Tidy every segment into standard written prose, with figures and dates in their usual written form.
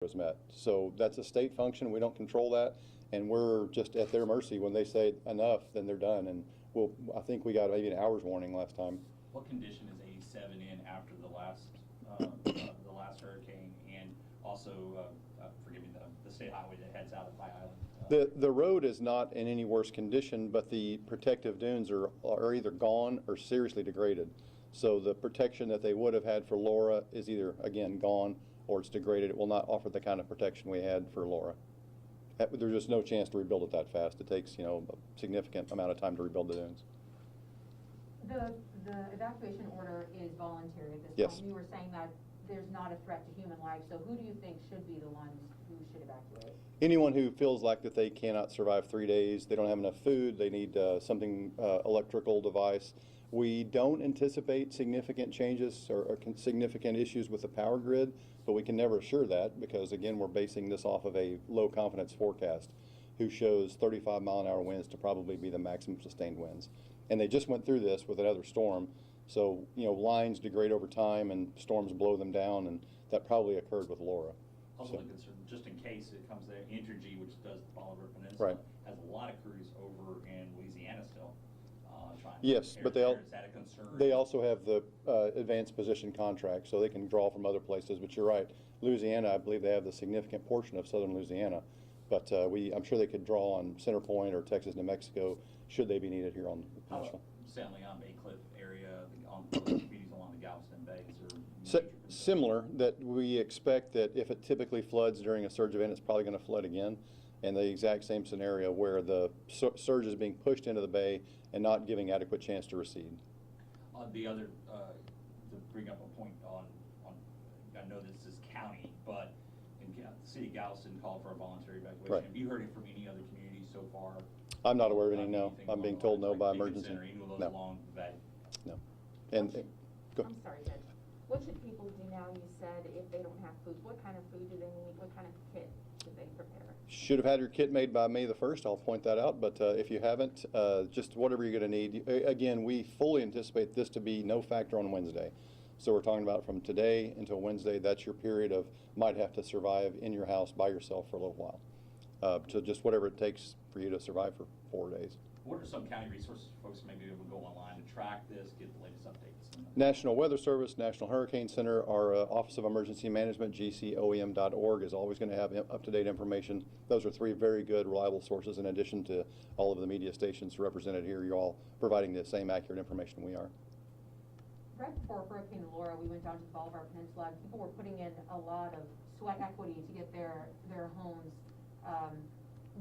was met. So that's a state function. We don't control that, and we're just at their mercy. When they say enough, then they're done. And I think we got maybe an hour's warning last time. What condition is 87 in after the last hurricane, and also forgive me, the state highway that heads out of High Island? The road is not in any worse condition, but the protective dunes are either gone or seriously degraded. So the protection that they would have had for Laura is either, again, gone or it's degraded. It will not offer the kind of protection we had for Laura. There's just no chance to rebuild it that fast. It takes, a significant amount of time to rebuild the dunes. The evacuation order is voluntary at this Yes. point. You were saying that there's not a threat to human life, so who do you think should be the ones who should evacuate? Anyone who feels like that they cannot survive 3 days, they don't have enough food, they need something, electrical device. We don't anticipate significant changes or significant issues with the power grid, but we can never assure that because, again, we're basing this off of a low confidence forecast who shows 35-mile-an-hour winds to probably be the maximum sustained winds. And they just went through this with another storm, so, lines degrade over time and storms blow them down, and that probably occurred with Laura. Also, So, the concern, just in case it comes there, Entergy, which does the Bolivar Peninsula, right. has a lot of crews over in Louisiana still. Trying to Yes, but is that a concern? they also have the advanced position contract, so they can draw from other places. But you're right, Louisiana, I believe they have the significant portion of southern Louisiana. But I'm sure they could draw on Center Point or Texas, New Mexico, should they be needed here on the peninsula. San Leon Bay Cliff area, on the communities along the Galveston Bay, is there Similar, that we expect that if it typically floods during a surge event, it's probably going to flood again. And the exact same scenario where the surge is being pushed into the bay and not giving adequate chance to recede. The other, to bring up a point on I know this is county, but in the city of Galveston called for a voluntary evacuation. Right. Have you heard it from any other communities so far? I'm not aware of any, no. I'm being told no by emergency. No. No. And go. I'm sorry, Ed. What should people do now? You said if they don't have food, what kind of food do they need? What kind of kit do they prepare? Should have had your kit made by May the 1st, I'll point that out, but if you haven't, just whatever you're going to need. Again, we fully anticipate this to be no factor on Wednesday. So we're talking about from today until Wednesday, that's your period of might have to survive in your house by yourself for a little while. So just whatever it takes for you to survive for 4 days. What are some county resources folks may be able to go online to track this, get the latest updates? National Weather Service, National Hurricane Center, our Office of Emergency Management, gcoem.org, is always going to have up-to-date information. Those are 3 very good, reliable sources in addition to all of the media stations represented here. You're all providing the same accurate information we are. Right before Hurricane Laura, we went down to the Bolivar Peninsula, and people were putting in a lot of sweat equity to get their homes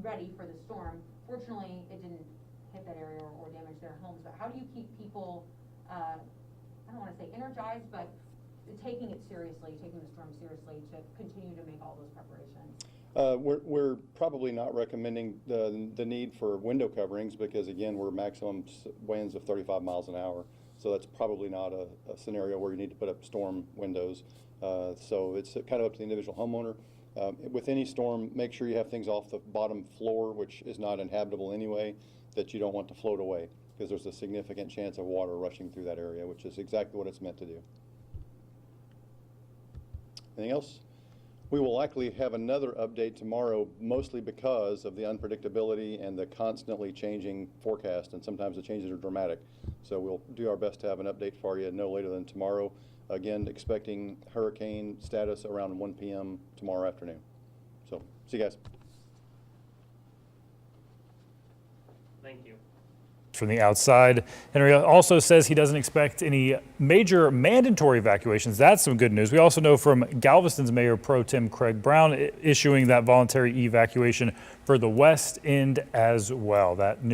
ready for the storm. Fortunately, it didn't hit that area or damage their homes, but how do you keep people, I don't want to say energized, but taking it seriously, taking the storm seriously to continue to make all those preparations? We're probably not recommending the need for window coverings because, again, we're maximum winds of 35 miles an hour. So that's probably not a scenario where you need to put up storm windows. So it's kind of up to the individual homeowner. With any storm, make sure you have things off the bottom floor, which is not inhabitable anyway, that you don't want to float away because there's a significant chance of water rushing through that area, which is exactly what it's meant to do. Anything else? We will likely have another update tomorrow, mostly because of the unpredictability and the constantly changing forecast, and sometimes the changes are dramatic. So we'll do our best to have an update for you no later than tomorrow. Again, expecting hurricane status around 1 p.m. tomorrow afternoon. So, see you guys. Thank you. From the outside. Henry also says he doesn't expect any major mandatory evacuations. That's some good news. We also know from Galveston's Mayor Pro Tem Craig Brown issuing that voluntary evacuation for the West End as well. That new